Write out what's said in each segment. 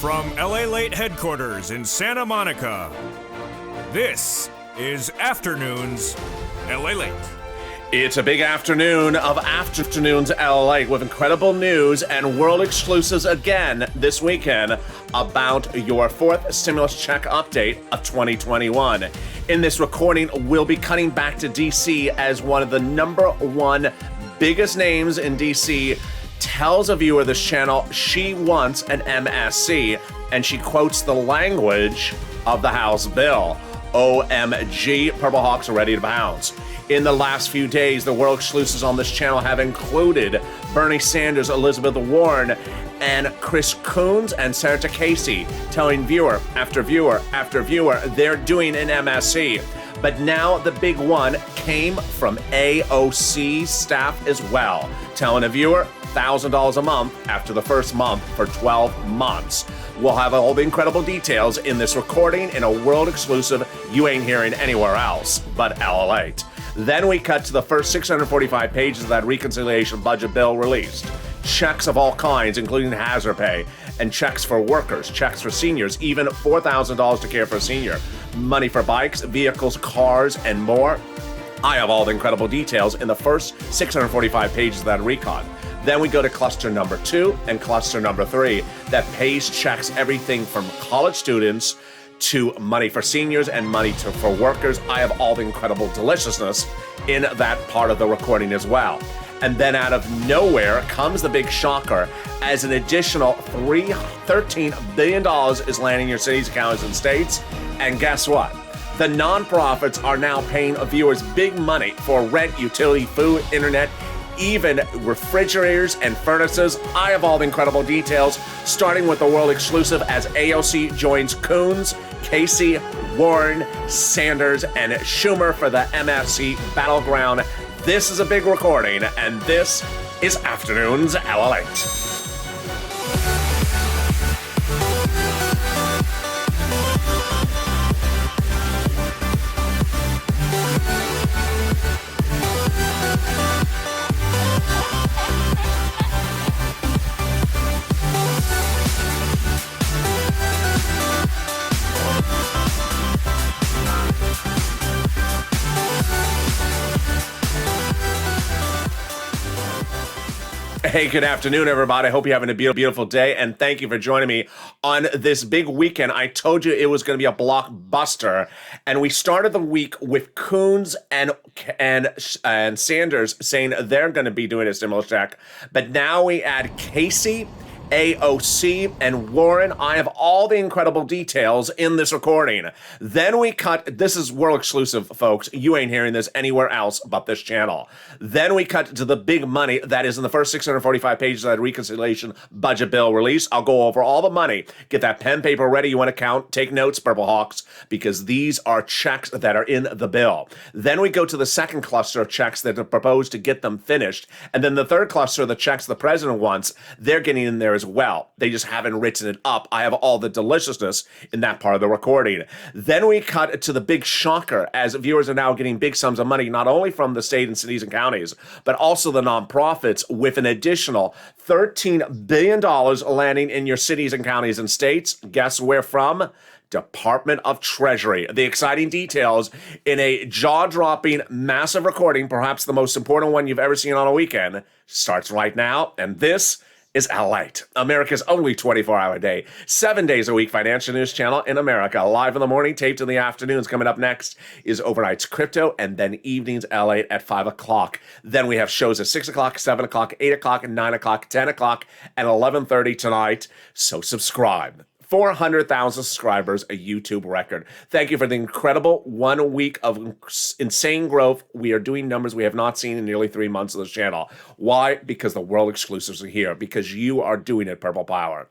From LALATE headquarters in Santa Monica, this is Afternoons LALATE. It's a big afternoon of Afternoons LALATE with incredible news and world exclusives again this weekend about your fourth stimulus check update of 2021. In this recording, we'll be cutting back to DC as one of the number one biggest names in DC tells a viewer of this channel she wants an MSC, and she quotes the language of the House bill. OMG, Purple Hawks are ready to pounce. In the last few days, the world exclusives on this channel have included Bernie Sanders, Elizabeth Warren, and Chris Coons and Sarah Casey, telling viewer after viewer after viewer they're doing an MSC. But now the big one came from AOC staff as well, telling a viewer $1,000 a month after the first month for 12 months. We'll have all the incredible details in this recording in a world exclusive you ain't hearing anywhere else but LALATE. Then we cut to the first 645 pages of that reconciliation budget bill released. Checks of all kinds, including hazard pay, and checks for workers, checks for seniors, even $4,000 to care for a senior, money for bikes, vehicles, cars, and more. I have all the incredible details in the first 645 pages of that recon. Then we go to cluster number 2 and cluster number 3 that pays checks everything from college students to money for seniors and money for workers. I have all the incredible deliciousness in that part of the recording as well. And then out of nowhere comes the big shocker as an additional $13 billion is landing in your cities, counties, and states. And guess what? The nonprofits are now paying viewers big money for rent, utility, food, internet, even refrigerators and furnaces. I have all the incredible details, starting with the world exclusive as AOC joins Coons, Casey, Warren, Sanders, and Schumer for the MSC battleground. This is a big recording, and this is Afternoons LALATE. Hey, good afternoon, everybody. I hope you're having a beautiful day, and thank you for joining me on this big weekend. I told you it was going to be a blockbuster, and we started the week with Coons and Sanders saying they're going to be doing a stimulus check, but now we add Casey, AOC, and Warren. I have all the incredible details in this recording. Then we cut, this is world exclusive, folks. You ain't hearing this anywhere else but this channel. Then we cut to the big money that is in the first 645 pages of that reconciliation budget bill release. I'll go over all the money. Get that pen, paper ready. You want to count, take notes, Purple Hawks, because these are checks that are in the bill. Then we go to the second cluster of checks that are proposed to get them finished. And then the third cluster of the checks the president wants, they're getting in there as well. They just haven't written it up. I have all the deliciousness in that part of the recording. Then we cut to the big shocker as viewers are now getting big sums of money, not only from the state and cities and counties, but also the nonprofits, with an additional $13 billion landing in your cities and counties and states. Guess where from? Department of Treasury. The exciting details in a jaw-dropping, massive recording, perhaps the most important one you've ever seen on a weekend, starts right now, and this is LALATE, America's only 24-hour day, 7 days a week financial news channel in America. Live in the morning, taped in the afternoons. Coming up next is overnight's crypto, and then evenings LALATE at 5 o'clock. Then we have shows at 6 o'clock, 7 o'clock, 8 o'clock, 9 o'clock, 10 o'clock, and 11:30 tonight. So subscribe. 400,000 subscribers, a YouTube record. Thank you for the incredible 1 week of insane growth. We are doing numbers we have not seen in nearly 3 months of this channel. Why? Because the world exclusives are here. Because you are doing it, Purple Power.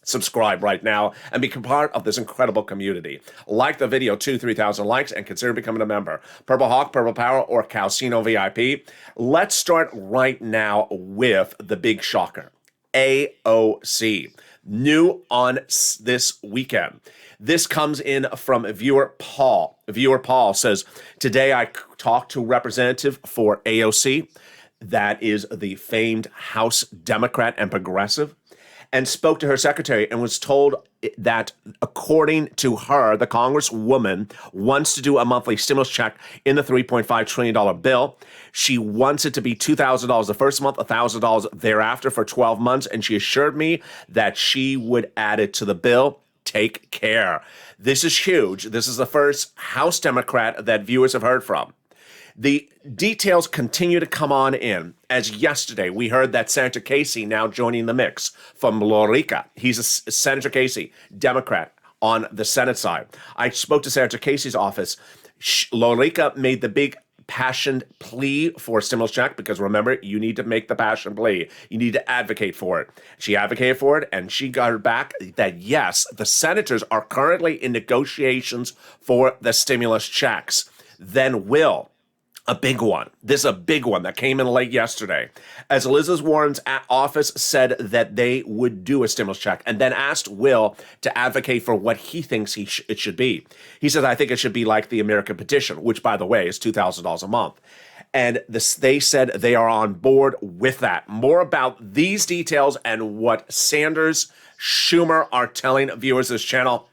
Subscribe right now and become part of this incredible community. Like the video, 2,000-3,000 likes, and consider becoming a member. Purple Hawk, Purple Power, or Calcino VIP. Let's start right now with the big shocker. AOC. New on this weekend. This comes in from viewer Paul. Viewer Paul says, today I talked to representative for AOC. That is the famed House Democrat and progressive. and spoke to her secretary and was told that, according to her, the Congresswoman wants to do a monthly stimulus check in the $3.5 trillion bill. She wants it to be $2,000 the first month, $1,000 thereafter for 12 months, and she assured me that she would add it to the bill. Take care. This is huge. This is the first House Democrat that viewers have heard from. The details continue to come on in. As yesterday, we heard that Senator Casey now joining the mix from Lorica. He's Senator Casey, Democrat on the Senate side. I spoke to Senator Casey's office. Lorica made the big passioned plea for a stimulus check because, remember, you need to make the passion plea. You need to advocate for it. She advocated for it, and she got back that, yes, the senators are currently in negotiations for the stimulus checks. Then will a big one. This is a big one that came in late yesterday. As Elizabeth Warren's office said that they would do a stimulus check and then asked Will to advocate for what he thinks it should be. He said, I think it should be like the American petition, which, by the way, is $2,000 a month. And they said they are on board with that. More about these details and what Sanders, Schumer are telling viewers of this channel.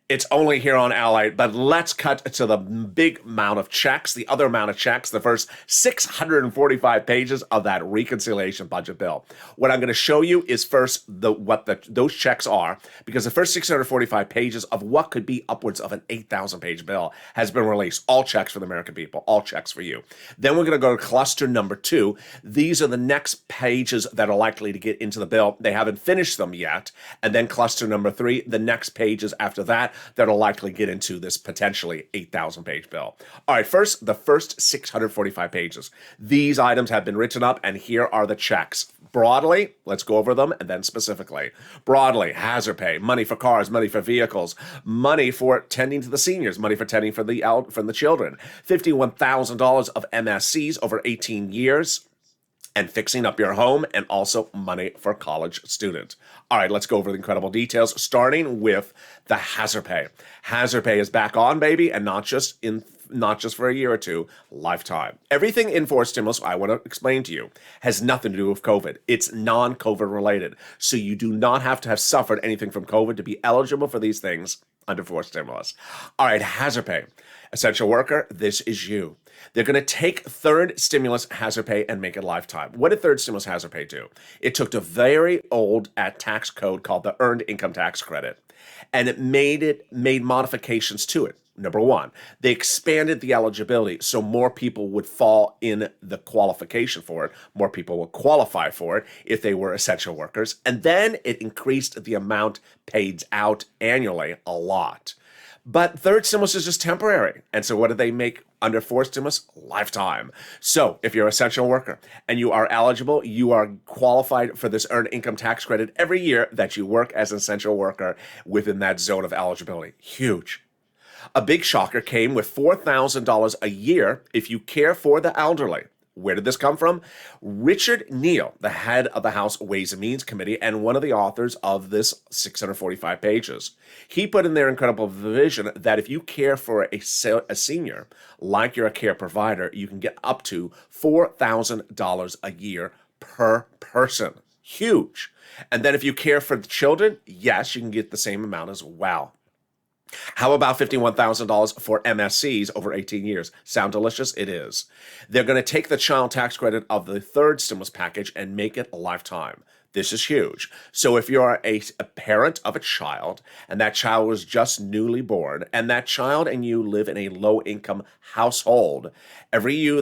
It's only here on LALATE, but let's cut to the big amount of checks, the other amount of checks, the first 645 pages of that reconciliation budget bill. What I'm going to show you is first those checks are, because the first 645 pages of what could be upwards of an 8,000-page bill has been released. All checks for the American people, all checks for you. Then we're going to go to cluster number 2. These are the next pages that are likely to get into the bill. They haven't finished them yet. And then cluster number 3, the next pages after that that'll likely get into this potentially 8,000-page bill. All right, first, the first 645 pages. These items have been written up, and here are the checks. Broadly, let's go over them, and then specifically. Broadly, hazard pay, money for cars, money for vehicles, money for tending to the seniors, money for tending for the children, $51,000 of MSCs over 18 years, and fixing up your home, and also money for college students. All right, let's go over the incredible details, starting with the hazard pay. Hazard pay is back on, baby, and not just for a year or two, lifetime. Everything in force stimulus, I want to explain to you, has nothing to do with COVID. It's non-COVID related. So you do not have to have suffered anything from COVID to be eligible for these things under forced stimulus. All right, hazard pay. Essential worker, this is you. They're going to take third stimulus hazard pay and make it lifetime. What did third stimulus hazard pay do? It took a very old tax code called the Earned Income Tax Credit, and it made modifications to it. Number one, they expanded the eligibility so more people would fall in the qualification for it. More people would qualify for it if they were essential workers. And then it increased the amount paid out annually a lot. But third stimulus is just temporary. And so what do they make under fourth stimulus? Lifetime. So if you're an essential worker and you are eligible, you are qualified for this earned income tax credit every year that you work as an essential worker within that zone of eligibility. Huge. A big shocker came with $4,000 a year if you care for the elderly. Where did this come from? Richard Neal, the head of the House Ways and Means Committee and one of the authors of this 645 pages. He put in their incredible vision that if you care for a senior, like you're a care provider, you can get up to $4,000 a year per person. Huge. And then if you care for the children, yes, you can get the same amount as well. How about $51,000 for MSCs over 18 years? Sound delicious? It is. They're going to take the child tax credit of the third stimulus package and make it a lifetime. This is huge. So if you're a parent of a child and that child was just newly born and that child and you live in a low-income household, every year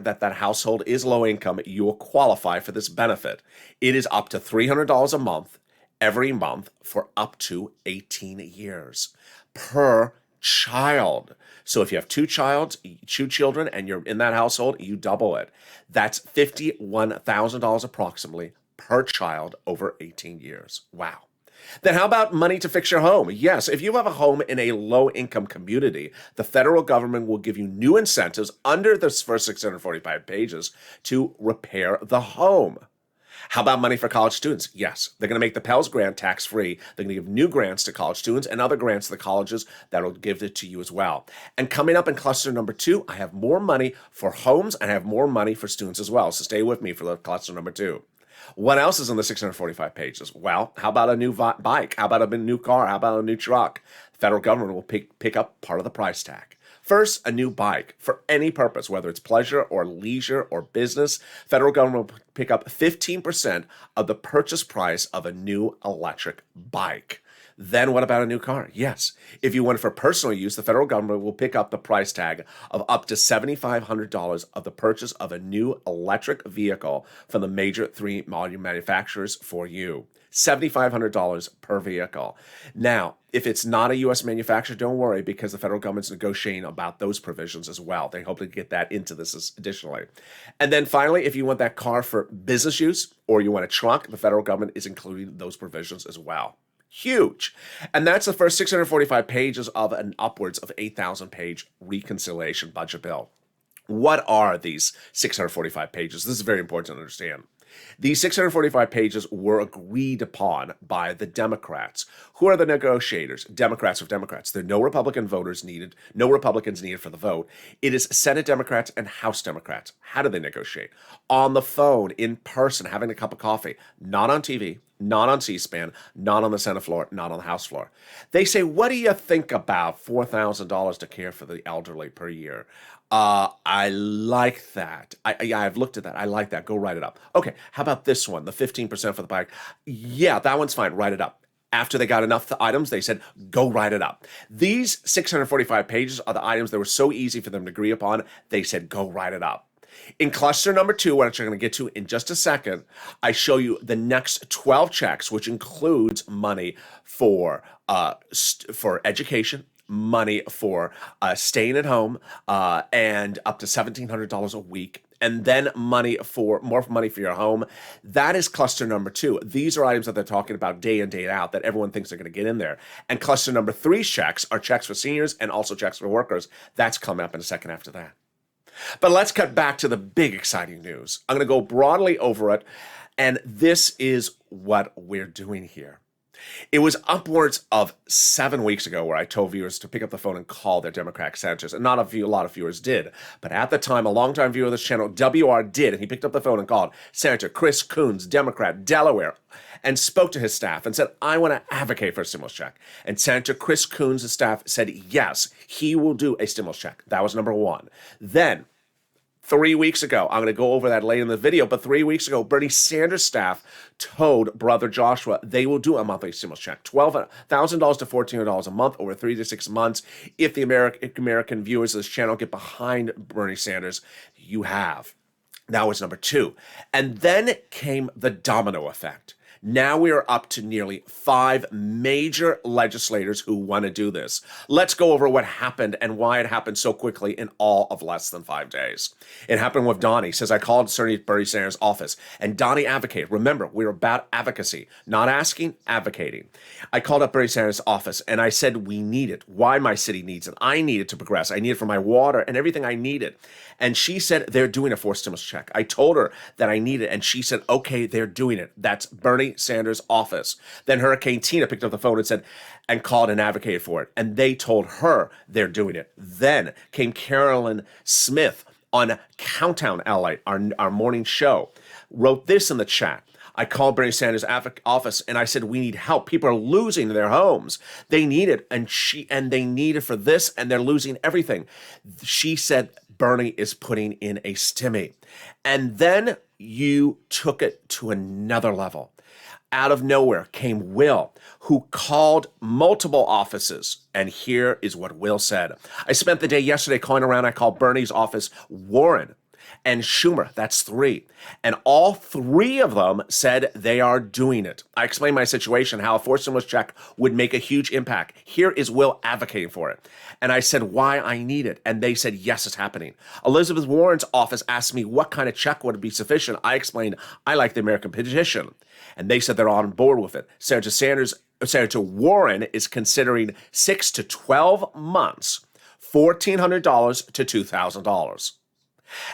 that household is low income, you will qualify for this benefit. It is up to $300 a month every month for up to 18 years. Per child. So if you have two children and you're in that household, you double it. That's $51,000 approximately per child over 18 years. Wow. Then how about money to fix your home? Yes, if you have a home in a low-income community, the federal government will give you new incentives under this first 645 pages to repair the home. How about money for college students? Yes, they're going to make the Pell Grant tax-free. They're going to give new grants to college students and other grants to the colleges that will give it to you as well. And coming up in cluster number 2, I have more money for homes and I have more money for students as well. So stay with me for the cluster number 2. What else is in the 645 pages? Well, how about a new bike? How about a new car? How about a new truck? The federal government will pick up part of the price tag. First, a new bike for any purpose, whether it's pleasure or leisure or business. Federal government will pick up 15% of the purchase price of a new electric bike. Then what about a new car? Yes, if you want it for personal use, the federal government will pick up the price tag of up to $7,500 of the purchase of a new electric vehicle from the major 3 volume manufacturers for you. $7,500 per vehicle. Now, if it's not a U.S. manufacturer, don't worry, because the federal government's negotiating about those provisions as well. They hope to get that into this additionally. And then finally, if you want that car for business use or you want a truck, the federal government is including those provisions as well. Huge. And that's the first 645 pages of an upwards of 8,000 page reconciliation budget bill. What are these 645 pages? This is very important to understand. These 645 pages were agreed upon by the Democrats. Who are the negotiators? Democrats of Democrats. There are no Republican voters needed, no Republicans needed for the vote. It is Senate Democrats and House Democrats. How do they negotiate? On the phone, in person, having a cup of coffee, not on TV, not on C-SPAN, not on the Senate floor, not on the House floor. They say, what do you think about $4,000 to care for the elderly per year? I like that. I've looked at that. I like that. Go write it up. Okay, how about this one, the 15% for the bike? Yeah, that one's fine. Write it up. After they got enough items, they said, go write it up. These 645 pages are the items that were so easy for them to agree upon, they said, go write it up. In cluster number 2, which I'm going to get to in just a second, I show you the next 12 checks, which includes money for education, money for staying at home, and up to $1,700 a week, and then more money for your home. That is cluster number 2. These are items that they're talking about day in, day out that everyone thinks they're going to get in there. And cluster number 3 checks are checks for seniors and also checks for workers. That's coming up in a second after that. But let's cut back to the big exciting news. I'm going to go broadly over it, and this is what we're doing here. It was upwards of 7 weeks ago where I told viewers to pick up the phone and call their Democratic senators, and not a lot of viewers did. But at the time, a longtime viewer of this channel, WR, did, and he picked up the phone and called Senator Chris Coons, Democrat, Delaware, and spoke to his staff and said, I want to advocate for a stimulus check. And Senator Chris Coons' staff said, yes, he will do a stimulus check. That was number 1. Then, 3 weeks ago, I'm going to go over that later in the video, but 3 weeks ago, Bernie Sanders' staff told Brother Joshua they will do a monthly stimulus check, $12,000 to $1,400 a month over 3 to 6 months. If the American viewers of this channel get behind Bernie Sanders, you have. That was number 2. And then came the domino effect. Now we are up to nearly 5 major legislators who want to do this. Let's go over what happened and why it happened so quickly in all of less than 5 days. It happened with Donnie. Says, I called Senator Bernie Sanders' office, and Donnie advocated. Remember, we're about advocacy, not asking, advocating. I called up Bernie Sanders' office, and I said, we need it. Why my city needs it. I need it to progress. I need it for my water and everything I needed. And she said, they're doing a forced stimulus check. I told her that I need it, and she said, okay, they're doing it. That's Bernie Sanders' office. Then Hurricane Tina picked up the phone and said, and called and advocated for it. And they told her they're doing it. Then came Carolyn Smith on Countdown LA, our morning show, wrote this in the chat. I called Bernie Sanders' office and I said, we need help. People are losing their homes. They need it. And they need it for this, and they're losing everything. She said, Bernie is putting in a stimmy. And then you took it to another level. Out of nowhere came Will, who called multiple offices. And here is what Will said. I spent the day yesterday calling around. I called Bernie's office, Warren, and Schumer. That's 3. And all 3 of them said they are doing it. I explained my situation, how a forced stimulus check would make a huge impact. Here is Will advocating for it. And I said why I need it. And they said, yes, it's happening. Elizabeth Warren's office asked me what kind of check would be sufficient. I explained, I like the American petition. And they said they're on board with it. Senator Warren is considering 6 to 12 months, $1,400 to $2,000.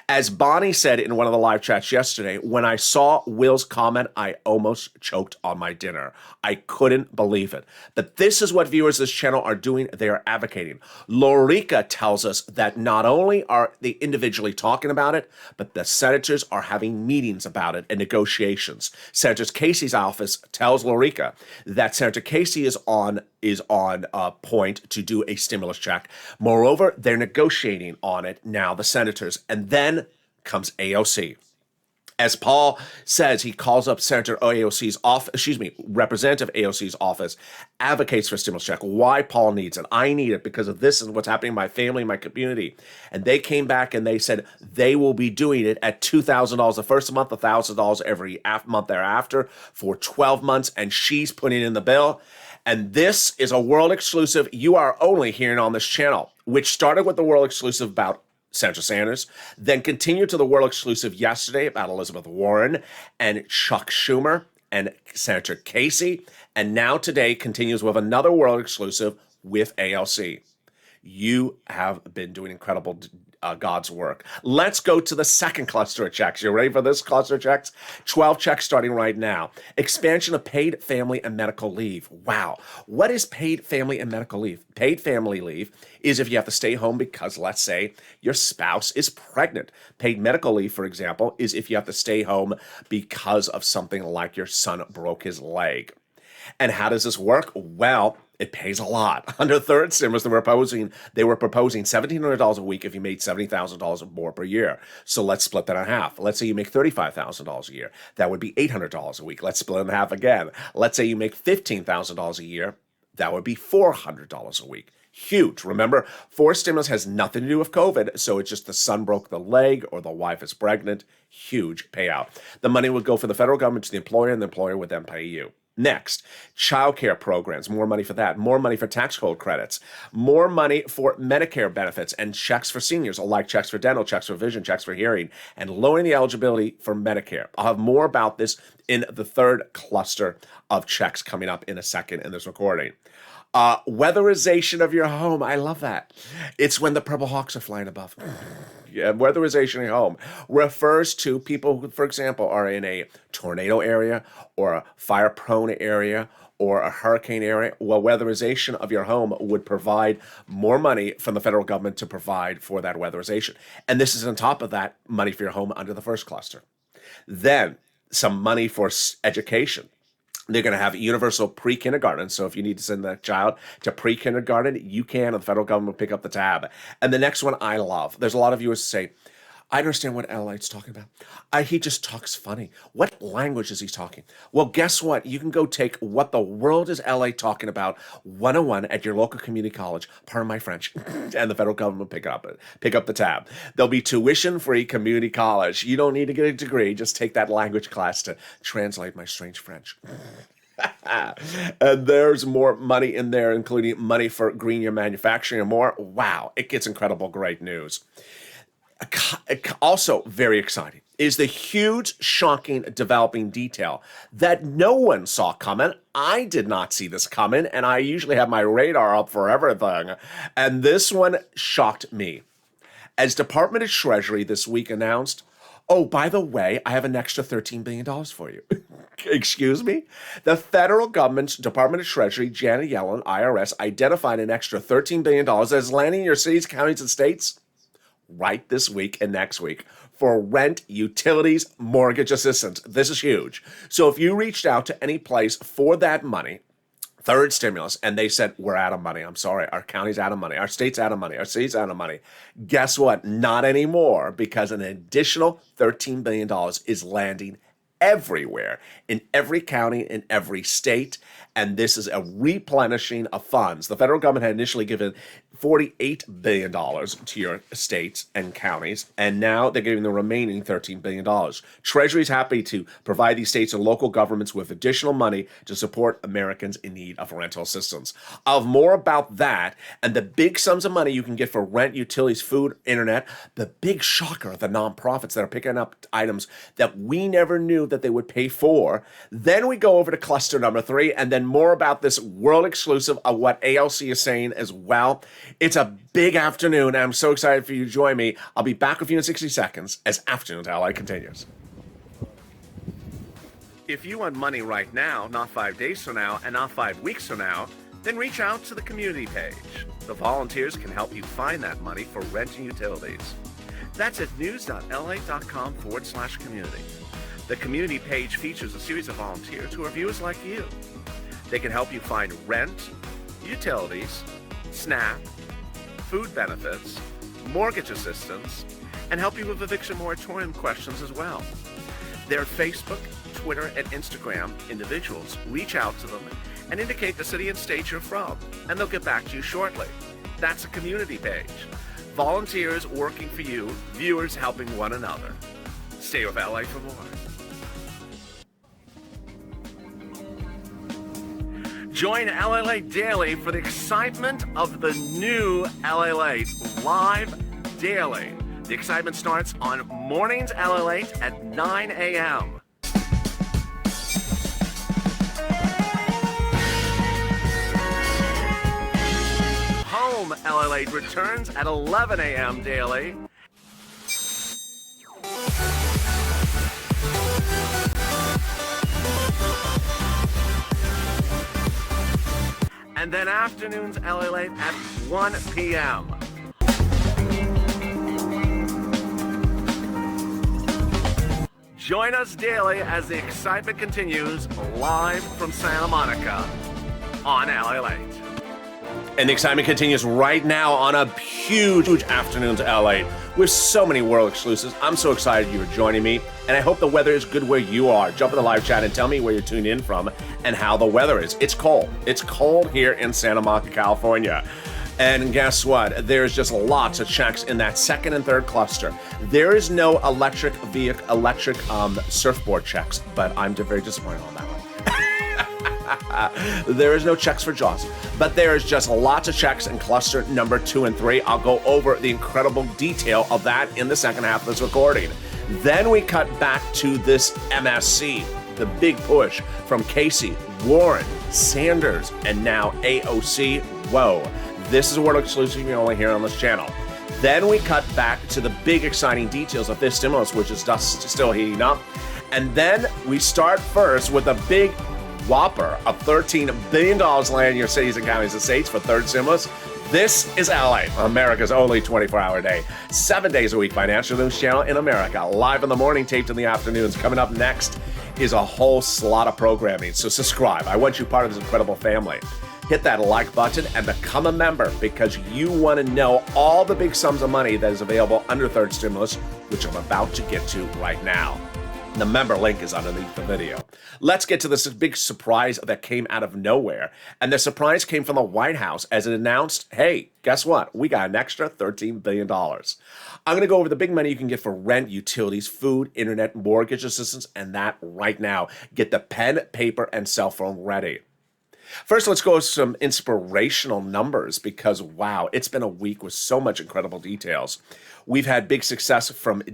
As Bonnie said in one of the live chats yesterday, when I saw Will's comment, I almost choked on my dinner. I couldn't believe it. But this is what viewers of this channel are doing. They are advocating. Lorica tells us that not only are they individually talking about it, but the senators are having meetings about it and negotiations. Senator Casey's office tells Lorica that Senator Casey is on point to do a stimulus check. Moreover, they're negotiating on it now, the senators, and then comes AOC. As Paul says, he calls up Senator AOC's office, Representative AOC's office, advocates for a stimulus check. Why Paul needs it? I need it because of this and what's happening in my family, my community. And they came back and they said they will be doing it at $2,000 the first month, $1,000 every month thereafter for 12 months. And she's putting in the bill. And this is a world exclusive you are only hearing on this channel, which started with the world exclusive about Senator Sanders, then continued to the world exclusive yesterday about Elizabeth Warren and Chuck Schumer and Senator Casey, and now today continues with another world exclusive with ALC. You have been doing incredible God's work. Let's go to the second cluster of checks. You ready for this cluster of checks? 12 checks starting right now. Expansion of paid family and medical leave. Wow. What is paid family and medical leave? Paid family leave is if you have to stay home because, let's say, your spouse is pregnant. Paid medical leave, for example, is if you have to stay home because of something like your son broke his leg. And how does this work? Well, it pays a lot. Under third stimulus, they were proposing $1,700 a week if you made $70,000 or more per year. So let's split that in half. Let's say you make $35,000 a year. That would be $800 a week. Let's split it in half again. Let's say you make $15,000 a year. That would be $400 a week. Huge. Remember, forced stimulus has nothing to do with COVID, so it's just the son broke the leg or the wife is pregnant. Huge payout. The money would go from the federal government to the employer, and the employer would then pay you. Next, childcare programs, more money for that, more money for tax code credits, more money for Medicare benefits and checks for seniors, like checks for dental, checks for vision, checks for hearing, and lowering the eligibility for Medicare. I'll have more about this in the third cluster of checks coming up in a second in this recording. Weatherization of your home. I love that. It's when the Purple Hawks are flying above. Yeah, weatherization of your home refers to people who, for example, are in a tornado area or a fire-prone area or a hurricane area. Well, weatherization of your home would provide more money from the federal government to provide for that weatherization. And this is on top of that money for your home under the first cluster. Then some money for education. They're going to have universal pre-kindergarten. So if you need to send that child to pre-kindergarten, you can, and the federal government will pick up the tab. And the next one I love. There's a lot of viewers say, I understand what LALATE's talking about. He just talks funny. What language is he talking? Well, guess what? You can go take What the World is LA Talking About 101 at your local community college, pardon my French, and the federal government pick up the tab. There'll be tuition-free community college. You don't need to get a degree. Just take that language class to translate my strange French. And there's more money in there, including money for green year manufacturing and more. Wow, it gets incredible, great news. Also very exciting is the huge, shocking, developing detail that no one saw coming. I did not see this coming, and I usually have my radar up for everything. And this one shocked me. As Department of Treasury this week announced, oh, by the way, I have an extra $13 billion for you. Excuse me? The federal government's Department of Treasury, Janet Yellen, IRS, identified an extra $13 billion as landing in your cities, counties, and states right this week and next week for rent, utilities, mortgage assistance. This is huge. So if you reached out to any place for that money, third stimulus, and they said, we're out of money. I'm sorry. Our county's out of money. Our state's out of money. Our city's out of money. Guess what? Not anymore, because an additional $13 billion is landing everywhere, in every county, in every state, and this is a replenishing of funds. The federal government had initially given $48 billion to your states and counties, and now they're giving the remaining $13 billion. Treasury is happy to provide these states and local governments with additional money to support Americans in need of rental assistance. I'll have more about that and the big sums of money you can get for rent, utilities, food, internet. The big shocker, the nonprofits that are picking up items that we never knew that they would pay for. Then we go over to cluster number 3, and then more about this world exclusive of what ALC is saying as well. It's a big afternoon, and I'm so excited for you to join me. I'll be back with you in 60 seconds as Afternoons LA continues. If you want money right now, not 5 days from now, and not 5 weeks from now, then reach out to the community page. The volunteers can help you find that money for rent and utilities. That's at news.la.com/community. The community page features a series of volunteers who are viewers like you. They can help you find rent, utilities, SNAP, food benefits, mortgage assistance, and help you with eviction moratorium questions as well. Their Facebook, Twitter, and Instagram individuals reach out to them and indicate the city and state you're from, and they'll get back to you shortly. That's a community page. Volunteers working for you, viewers helping one another. Stay with LA for more. Join LALATE Daily for the excitement of the new LALATE live daily. The excitement starts on mornings LALATE at 9 a.m. Home LALATE returns at 11 a.m. daily. And then afternoons LALATE at 1 p.m. Join us daily as the excitement continues live from Santa Monica on LALATE. And the excitement continues right now on a huge afternoon to LA with so many world exclusives. I'm so excited you are joining me, and I hope the weather is good where you are. Jump in the live chat and tell me where you're tuned in from and how the weather is. It's cold. It's cold here in Santa Monica, California. And guess what? There's just lots of checks in that second and third cluster. There is no electric surfboard checks, but I'm very disappointed on that one. There is no checks for Jaws, but there is just lots of checks in cluster number 2 and 3. I'll go over the incredible detail of that in the second half of this recording. Then we cut back to this MSC, the big push from Casey, Warren, Sanders, and now AOC. Whoa, this is a world exclusive you only hear on this channel. Then we cut back to the big exciting details of this stimulus, which is just still heating up. And then we start first with a big whopper of $13 billion land in your cities and counties and states for third stimulus. This is LA, America's only 24-hour day, 7 days a week financial news channel in America. Live in the morning, taped in the afternoons. Coming up next is a whole slot of programming, so subscribe. I want you part of this incredible family. Hit that like button and become a member because you want to know all the big sums of money that is available under third stimulus, which I'm about to get to right now. The member link is underneath the video. Let's get to this big surprise that came out of nowhere. And the surprise came from the White House as it announced, hey, guess what? We got an extra $13 billion. I'm going to go over the big money you can get for rent, utilities, food, internet, mortgage assistance, and that right now. Get the pen, paper, and cell phone ready. First, let's go with some inspirational numbers because, wow, it's been a week with so much incredible details. We've had big success from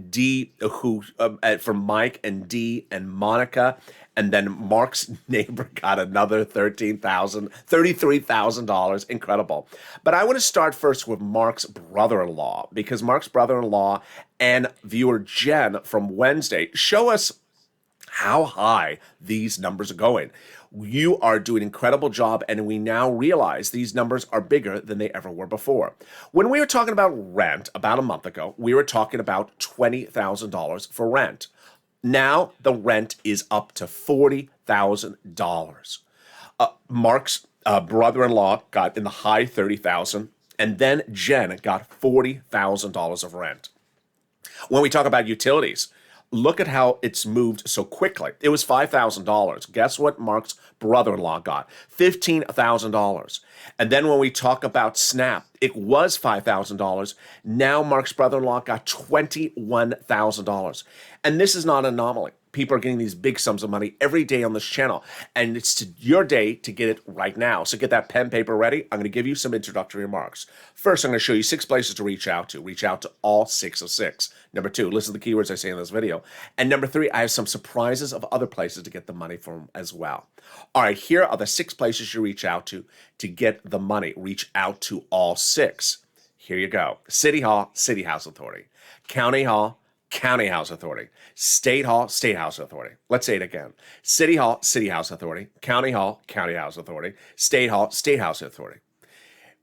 from Mike and Dee and Monica, and then Mark's neighbor got another $33,000. Incredible. But I want to start first with Mark's brother-in-law because Mark's brother-in-law and viewer Jen from Wednesday show us how high these numbers are going. You are doing an incredible job, and we now realize these numbers are bigger than they ever were before. When we were talking about rent about a month ago, we were talking about $20,000 for rent. Now the rent is up to $40,000. Mark's brother-in-law got in the high $30,000, and then Jen got $40,000 of rent. When we talk about utilities, look at how it's moved so quickly. It was $5,000. Guess what Mark's brother-in-law got? $15,000. And then when we talk about SNAP, it was $5,000. Now Mark's brother-in-law got $21,000. And this is not an anomaly. people are getting these big sums of money every day on this channel, and it's your day to get it right now. So get that pen, paper ready. I'm going to give you some introductory remarks. First, I'm going to show you 6 places to reach out to. Reach out to all 6 of 6. Number 2, listen to the keywords I say in this video. And number 3, I have some surprises of other places to get the money from as well. All right, here are the 6 places you reach out to get the money. Reach out to all 6. Here you go. City Hall, City House Authority. County Hall, County House Authority. State Hall, State House Authority. Let's say it again. City Hall, City House Authority. County Hall, County House Authority. State Hall, State House Authority.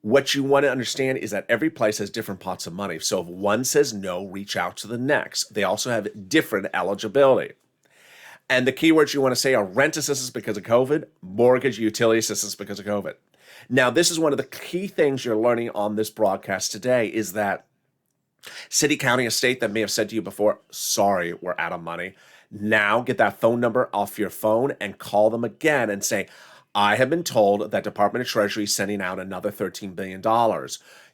What you want to understand is that every place has different pots of money. So if one says no, reach out to the next. They also have different eligibility. And the keywords you want to say are rent assistance because of COVID, mortgage utility assistance because of COVID. Now, this is one of the key things you're learning on this broadcast today is that city, county, or state that may have said to you before, sorry, we're out of money. Now get that phone number off your phone and call them again and say, I have been told that Department of Treasury is sending out another $13 billion.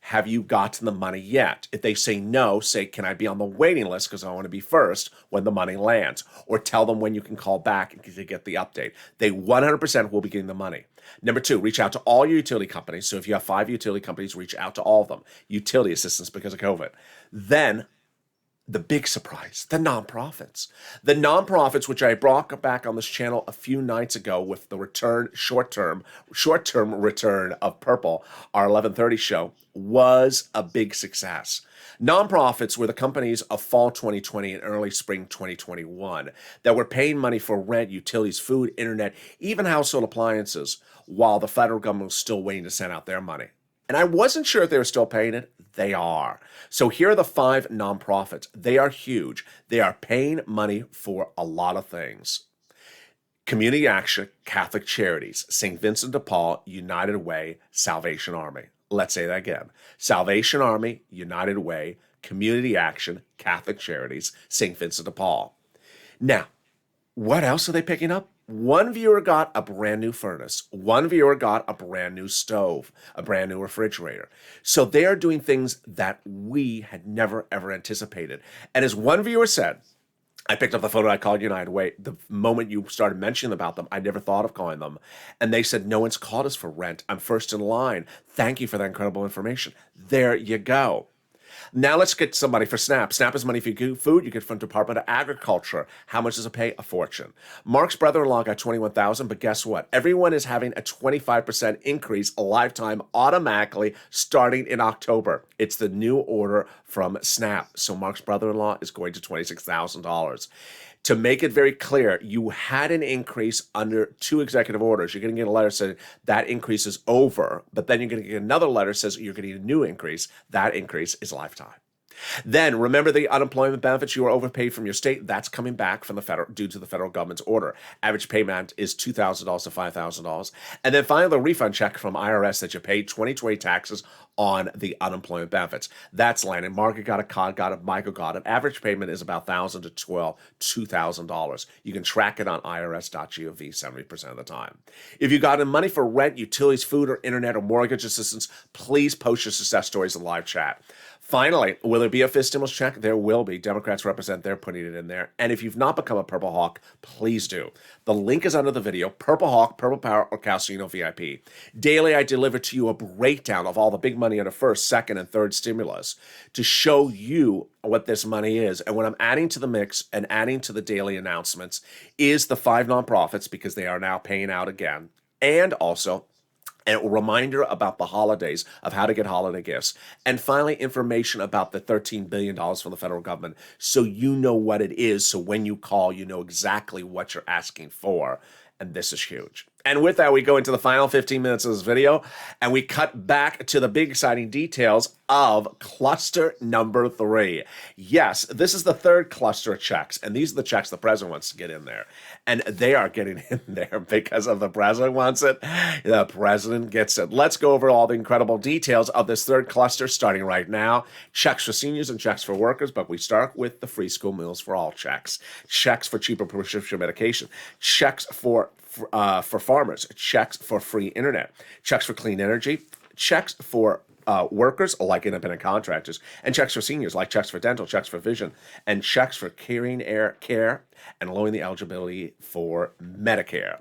Have you gotten the money yet? If they say no, say, can I be on the waiting list because I want to be first when the money lands? Or tell them when you can call back to get the update. They 100% will be getting the money. Number 2, reach out to all your utility companies. So if you have 5 utility companies, reach out to all of them. Utility assistance because of COVID. Then the big surprise, the nonprofits. The nonprofits, which I brought back on this channel a few nights ago with the short-term return of Purple, our 11:30 show, was a big success. Nonprofits were the companies of fall 2020 and early spring 2021 that were paying money for rent, utilities, food, internet, even household appliances, while the federal government was still waiting to send out their money. And I wasn't sure if they were still paying it. They are. So here are the 5 nonprofits. They are huge. They are paying money for a lot of things. Community Action, Catholic Charities, St. Vincent de Paul, United Way, Salvation Army. Let's say that again. Salvation Army, United Way, Community Action, Catholic Charities, St. Vincent de Paul. Now, what else are they picking up? One viewer got a brand new furnace. One viewer got a brand new stove, a brand new refrigerator. So they are doing things that we had never, ever anticipated. And as one viewer said, I picked up the phone and I called United Way. The moment you started mentioning about them, I never thought of calling them. And they said, no one's called us for rent. I'm first in line. Thank you for that incredible information. There you go. Now let's get somebody for SNAP. SNAP is money for food. You get from Department of Agriculture. How much does it pay? A fortune. Mark's brother-in-law got $21,000, but guess what? Everyone is having a 25% increase a lifetime automatically starting in October. It's the new order from SNAP. So Mark's brother-in-law is going to $26,000. To make it very clear, you had an increase under 2 executive orders. You're going to get a letter saying that increase is over, but then you're going to get another letter says you're going to get a new increase. That increase is lifetime. Then remember the unemployment benefits you were overpaid from your state. That's coming back from the federal due to the federal government's order. Average payment is $2,000 to $5,000. And then finally, the refund check from IRS that you paid 2020 taxes on the unemployment benefits. That's landing. Margaret got it, Cod got it, Michael got it. Average payment is about $1,000 to $2,000. You can track it on irs.gov 70% of the time. If you got in money for rent, utilities, food, or internet, or mortgage assistance, please post your success stories in live chat. Finally, will there be a fifth stimulus check? There will be. Democrats represent, they're putting it in there. And if you've not become a Purple Hawk, please do. The link is under the video. Purple Hawk, Purple Power, or Calcino VIP. Daily, I deliver to you a breakdown of all the big money under first, second, and third stimulus to show you what this money is. And what I'm adding to the mix and adding to the daily announcements is the 5 nonprofits, because they are now paying out again. And also a reminder about the holidays, of how to get holiday gifts. And finally, information about the $13 billion from the federal government, so you know what it is. So when you call, you know exactly what you're asking for. And this is huge. And with that, we go into the final 15 minutes of this video, and we cut back to the big exciting details of cluster number 3. Yes, this is the 3rd cluster of checks, and these are the checks the president wants to get in there. And they are getting in there because of the president wants it. The president gets it. Let's go over all the incredible details of this 3rd cluster starting right now. Checks for seniors and checks for workers, but we start with the free school meals for all checks. Checks for cheaper prescription medication. Checks for farmers, checks for free internet, checks for clean energy, checks for workers, like independent contractors, and checks for seniors, like checks for dental, checks for vision, and checks for caring care, and lowering the eligibility for Medicare.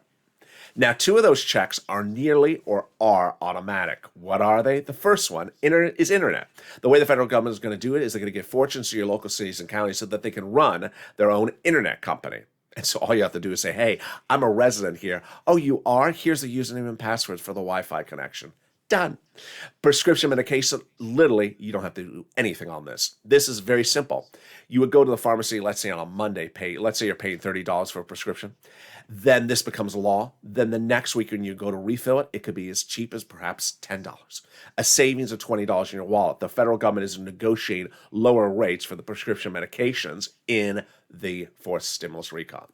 Now, two of those checks are nearly or are automatic. What are they? The first one is internet. The way the federal government is going to do it is they're going to give fortunes to your local cities and counties so that they can run their own internet company. And so all you have to do is say, hey, I'm a resident here. Oh, you are? Here's the username and password for the Wi-Fi connection. Done. Prescription medication, literally, you don't have to do anything on this. This is very simple. You would go to the pharmacy, let's say on a Monday, let's say you're paying $30 for a prescription. Then this becomes law. Then the next week when you go to refill it, it could be as cheap as perhaps $10. A savings of $20 in your wallet. The federal government is negotiating lower rates for the prescription medications in the fourth stimulus recon.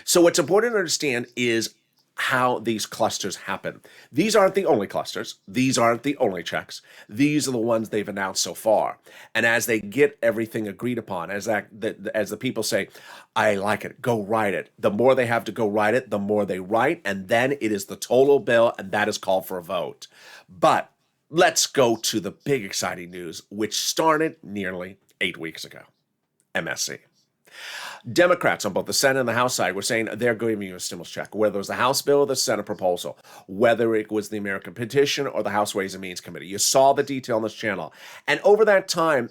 So what's important to understand is how these clusters happen. These aren't the only clusters. These aren't the only checks. These are the ones they've announced so far. And as they get everything agreed upon, as the people say, I like it, go write it. The more they have to go write it, the more they write, and then it is the total bill, and that is called for a vote. But let's go to the big exciting news, which started nearly 8 weeks ago. MSC. Democrats on both the Senate and the House side were saying they're giving you a stimulus check, whether it was the House bill or the Senate proposal, whether it was the American petition or the House Ways and Means Committee. You saw the detail on this channel. And over that time,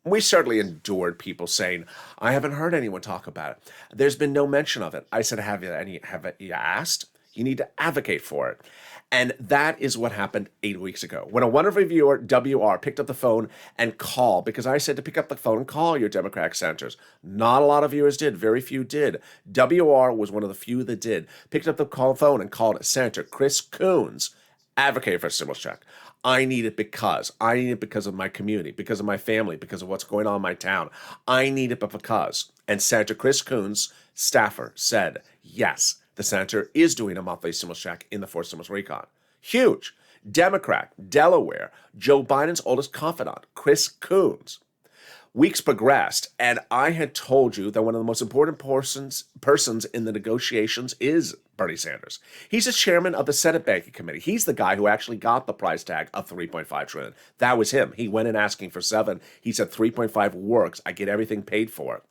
we certainly endured people saying, I haven't heard anyone talk about it. There's been no mention of it. I said, have you asked? You need to advocate for it. And that is what happened 8 weeks ago. When a wonderful viewer, WR, picked up the phone and called, because I said to pick up the phone and call your Democratic senators. Not a lot of viewers did. Very few did. WR was one of the few that did. Picked up the phone and called Senator Chris Coons, advocated for a stimulus check. I need it because of my community, because of my family, because of what's going on in my town. I need it because. And Senator Chris Coons, staffer, said, yes, the senator is doing a monthly stimulus check in the fourth stimulus recon. Huge. Democrat, Delaware, Joe Biden's oldest confidant, Chris Coons. Weeks progressed, and I had told you that one of the most important persons in the negotiations is Bernie Sanders. He's the chairman of the Senate Banking Committee. He's the guy who actually got the price tag of $3.5 trillion. That was him. He went in asking for 7. He said 3.5 works. I get everything paid for it.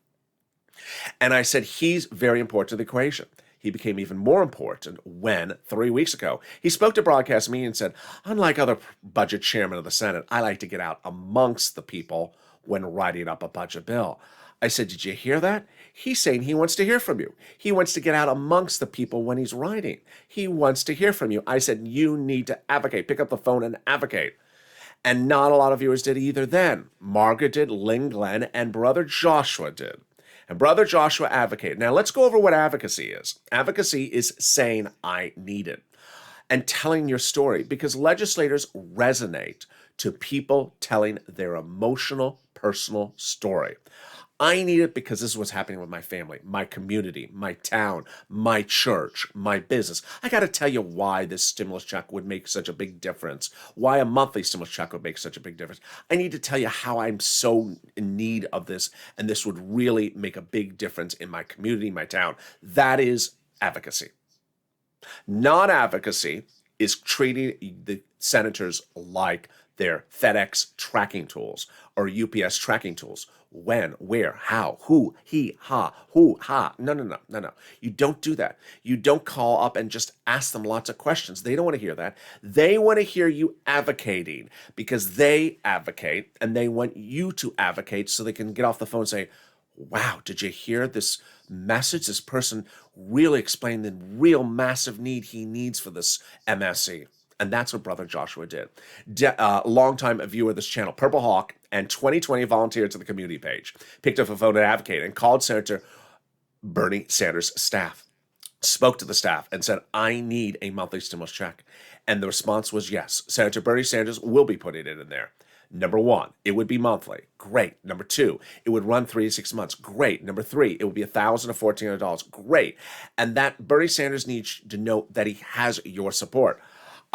And I said he's very important to the equation. He became even more important when, 3 weeks ago, he spoke to broadcast media and said, unlike other budget chairmen of the Senate, I like to get out amongst the people when writing up a budget bill. I said, did you hear that? He's saying he wants to hear from you. He wants to get out amongst the people when he's writing. He wants to hear from you. I said, you need to advocate. Pick up the phone and advocate. And not a lot of viewers did either then. Margaret did, Lynn Glenn, and Brother Joshua did. And Brother Joshua advocated. Now let's go over what advocacy is. Advocacy is saying, I need it, and telling your story, because legislators resonate to people telling their emotional, personal story. I need it because this is what's happening with my family, my community, my town, my church, my business. I got to tell you why this stimulus check would make such a big difference, why a monthly stimulus check would make such a big difference. I need to tell you how I'm so in need of this, and this would really make a big difference in my community, my town. That is advocacy. Non-advocacy is treating the senators like their FedEx tracking tools or UPS tracking tools. When, where, how, who, he, ha, who, ha. No. You don't do that. You don't call up and just ask them lots of questions. They don't want to hear that. They want to hear you advocating, because they advocate and they want you to advocate so they can get off the phone and say, wow, did you hear this message? This person really explained the real massive need he needs for this MSC. And that's what Brother Joshua did. Longtime viewer of this channel, Purple Hawk, and 2020 volunteered to the community page, picked up a phone and advocated, and called Senator Bernie Sanders' staff, spoke to the staff, and said, I need a monthly stimulus check. And the response was yes. Senator Bernie Sanders will be putting it in there. Number 1, it would be monthly. Great. Number 2, it would run 3 to 6 months. Great. Number 3, it would be $1,000 to $1,400. Great. And that Bernie Sanders needs to know that he has your support.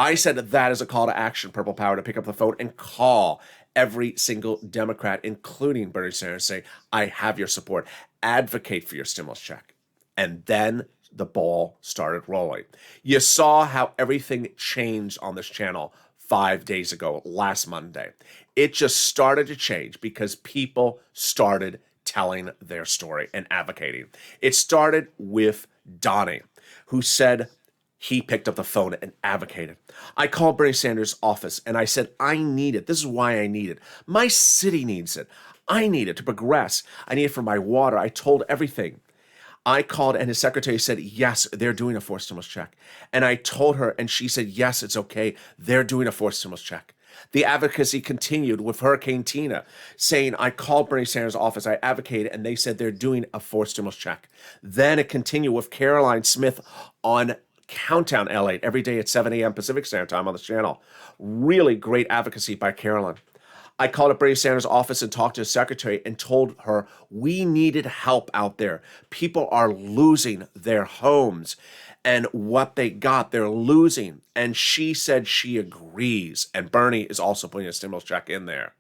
I said that is a call to action, Purple Power, to pick up the phone and call every single Democrat, including Bernie Sanders, say, I have your support. Advocate for your stimulus check. And then the ball started rolling. You saw how everything changed on this channel 5 days ago, last Monday. It just started to change because people started telling their story and advocating. It started with Donnie, who said he picked up the phone and advocated. I called Bernie Sanders' office and I said, I need it. This is why I need it. My city needs it. I need it to progress. I need it for my water. I told everything. I called and his secretary said, yes, they're doing a forced stimulus check. And I told her and she said, yes, it's okay. They're doing a forced stimulus check. The advocacy continued with Hurricane Tina saying, I called Bernie Sanders' office, I advocated, and they said they're doing a forced stimulus check. Then it continued with Caroline Smith on Countdown LATE every day at 7 a.m. Pacific Standard Time on the channel. Really great advocacy by Caroline. I called up Bernie Sanders' office and talked to his secretary and told her we needed help out there. People are losing their homes and what they got, they're losing. And she said she agrees. And Bernie is also putting a stimulus check in there.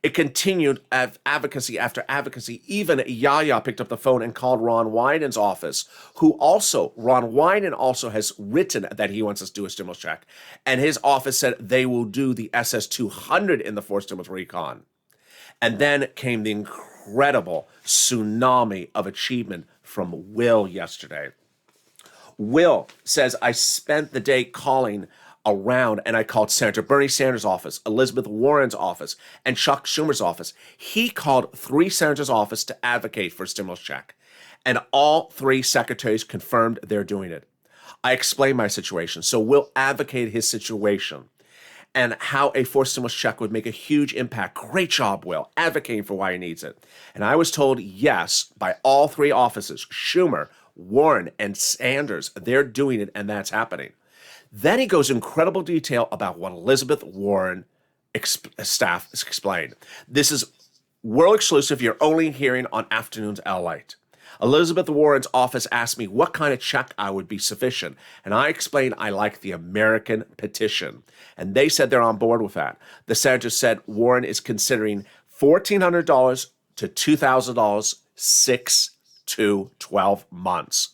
It continued as advocacy after advocacy. Even Yaya picked up the phone and called Ron Wyden's office, Ron Wyden also has written that he wants us to do a stimulus check. And his office said they will do the SS-200 in the forced stimulus recon. And then came the incredible tsunami of achievement from Will yesterday. Will says, I spent the day calling around and I called Senator Bernie Sanders' office, Elizabeth Warren's office, and Chuck Schumer's office. He called 3 senators' office to advocate for a stimulus check. And all 3 secretaries confirmed they're doing it. I explained my situation. So Will advocated his situation and how a forced stimulus check would make a huge impact. Great job, Will, advocating for why he needs it. And I was told yes by all 3 offices, Schumer, Warren, and Sanders. They're doing it, and that's happening. Then he goes incredible detail about what Elizabeth Warren staff explained. This is world exclusive. You're only hearing on Afternoons LALATE. Elizabeth Warren's office asked me what kind of check I would be sufficient. And I explained I like the American petition. And they said they're on board with that. The senator said Warren is considering $1,400 to $2,000, 6 to 12 months.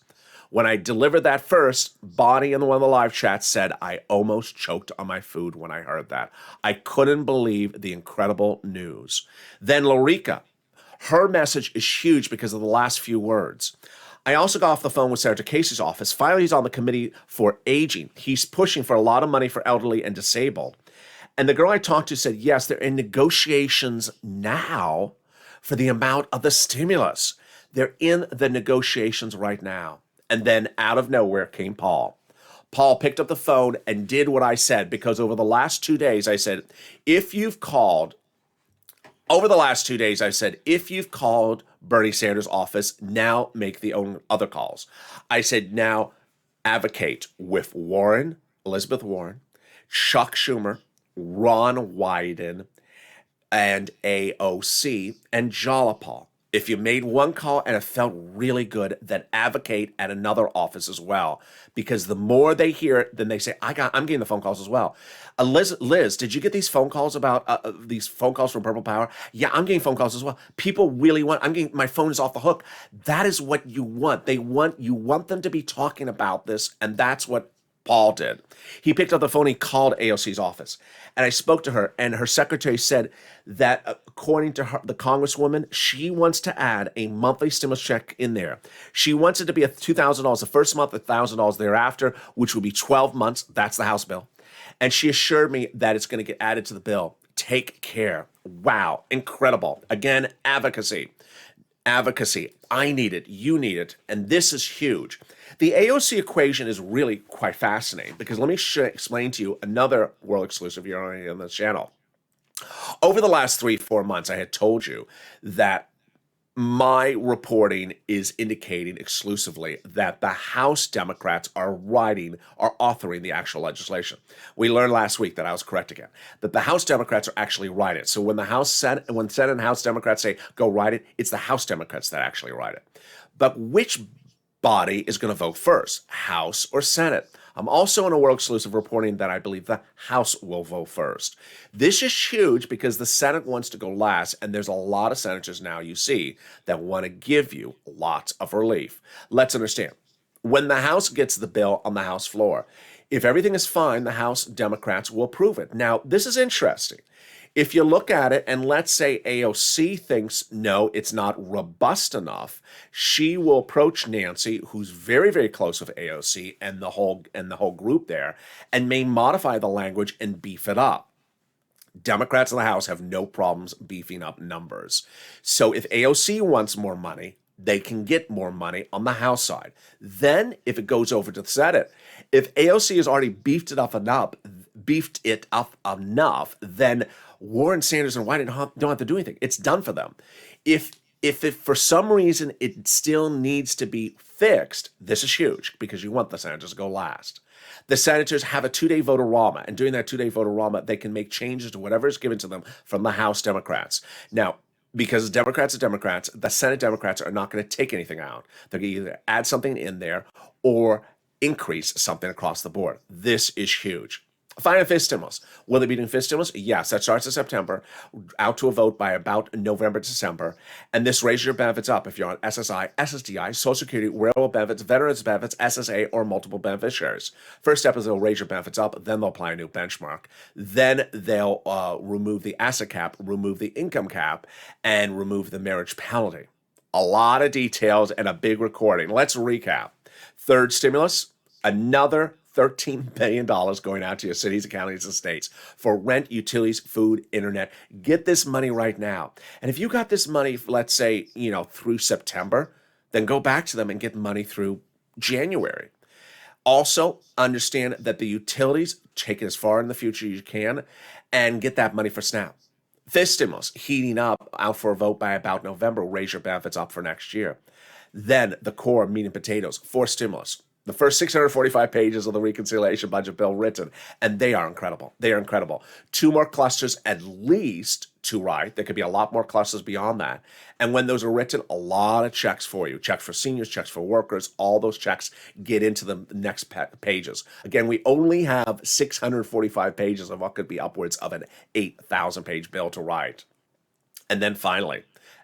When I delivered that first, Bonnie in one of the live chats said, I almost choked on my food when I heard that. I couldn't believe the incredible news. Then Lorica, her message is huge because of the last few words. I also got off the phone with Senator Casey's office. Finally, he's on the committee for aging. He's pushing for a lot of money for elderly and disabled. And the girl I talked to said, yes, they're in negotiations now for the amount of the stimulus. They're in the negotiations right now. And then out of nowhere came Paul. Paul picked up the phone and did what I said, because over the last 2 days, I said, if you've called Bernie Sanders' office, now make the other calls. I said, now advocate with Warren, Elizabeth Warren, Chuck Schumer, Ron Wyden, and AOC, and Jalopal. If you made one call and it felt really good, then advocate at another office as well. Because the more they hear it, then they say, I'm getting the phone calls as well. Liz, did you get these phone calls about these phone calls from Purple Power? Yeah, I'm getting phone calls as well. People really my phone is off the hook. That is what you want. You want them to be talking about this, and that's what Paul did. He picked up the phone, he called AOC's office. And I spoke to her, and her secretary said that according to her, the congresswoman, she wants to add a monthly stimulus check in there. She wants it to be $2,000 the first month, $1,000 thereafter, which will be 12 months. That's the House bill. And she assured me that it's going to get added to the bill. Take care. Wow. Incredible. Again, advocacy. I need it. You need it. And this is huge. The AOC equation is really quite fascinating, because let me explain to you another world exclusive you're already on this channel. Over the last 3-4 months, I had told you that my reporting is indicating exclusively that the House Democrats are authoring the actual legislation. We learned last week that I was correct again, that the House Democrats are actually writing it. So when Senate and House Democrats say, go write it, it's the House Democrats that actually write it. But which body is going to vote first, House or Senate? I'm also in a world exclusive reporting that I believe the House will vote first. This is huge because the Senate wants to go last, and there's a lot of senators now you see that want to give you lots of relief. Let's understand. When the House gets the bill on the House floor, If everything is fine, the House Democrats will approve it. Now, this is interesting. If you look at it and let's say AOC thinks, no, it's not robust enough, she will approach Nancy, who's very, very close with AOC and the whole group there, and may modify the language and beef it up. Democrats in the House have no problems beefing up numbers. So if AOC wants more money, they can get more money on the House side. Then, if it goes over to the Senate, if AOC has already beefed it up enough, then Warren, Sanders, and White don't have to do anything. It's done for them. If for some reason it still needs to be fixed, this is huge because you want the senators to go last. The senators have a 2-day vote-a-rama, and during that 2-day vote-a-rama, they can make changes to whatever is given to them from the House Democrats. Now, because Democrats are Democrats, the Senate Democrats are not going to take anything out. They're going to either add something in there or increase something across the board. This is huge. Final fifth stimulus. Will they be doing fifth stimulus? Yes, that starts in September, out to a vote by about November, December. And this raises your benefits up if you're on SSI, SSDI, Social Security, railroad benefits, veterans benefits, SSA, or multiple beneficiaries. First step is they'll raise your benefits up, then they'll apply a new benchmark. Then they'll remove the asset cap, remove the income cap, and remove the marriage penalty. A lot of details and a big recording. Let's recap. Third stimulus, another $13 billion going out to your cities, counties, and states for rent, utilities, food, internet. Get this money right now. And if you got this money, let's say, through September, then go back to them and get money through January. Also, understand that the utilities, take it as far in the future as you can, and get that money for SNAP. Fifth stimulus, heating up, out for a vote by about November, raise your benefits up for next year. Then the core meat and potatoes, fourth stimulus. The first 645 pages of the reconciliation budget bill written, and they are incredible. They are incredible. 2 more clusters at least to write. There could be a lot more clusters beyond that. And when those are written, a lot of checks for you. Checks for seniors, checks for workers. All those checks get into the next pages. Again, we only have 645 pages of what could be upwards of an 8,000-page bill to write. And then finally,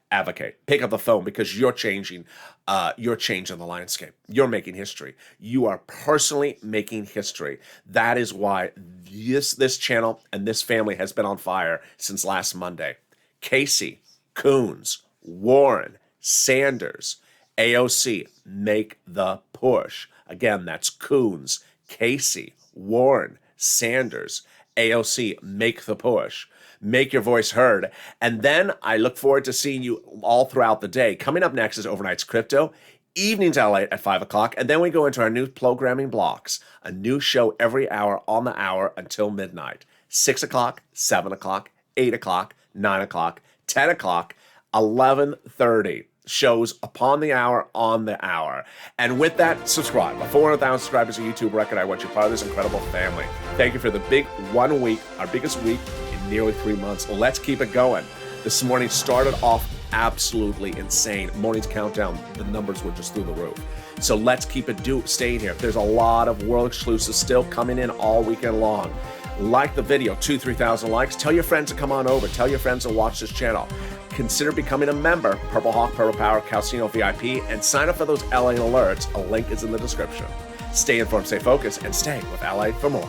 advocate. Pick up the phone because you're changing the landscape. You're making history. You are personally making history. That is why this channel and this family has been on fire since last Monday. Casey, Coons, Warren, Sanders, AOC, make the push. Again, that's Coons, Casey, Warren, Sanders, AOC, make the push. Make your voice heard. And then I look forward to seeing you all throughout the day. Coming up next is Overnight's Crypto, evenings LALATE at 5 o'clock, and then we go into our new programming blocks, a new show every hour on the hour until midnight. 6 o'clock, 7 o'clock, 8 o'clock, 9 o'clock, 10 o'clock, 11:30. Shows upon the hour, on the hour. And with that, subscribe. 400,000 subscribers, a YouTube record. I want you part of this incredible family. Thank you for the big 1 week, our biggest week in nearly 3 months. Let's keep it going. This morning started off absolutely insane. Morning's countdown, the numbers were just through the roof. So let's keep it staying here. There's a lot of world exclusives still coming in all weekend long. Like the video, 2,000-3,000 likes. Tell your friends to come on over. Tell your friends to watch this channel. Consider becoming a member, Purple Hawk, Purple Power, Calcino VIP, and sign up for those LA alerts. A link is in the description. Stay informed, stay focused, and stay with LA for more.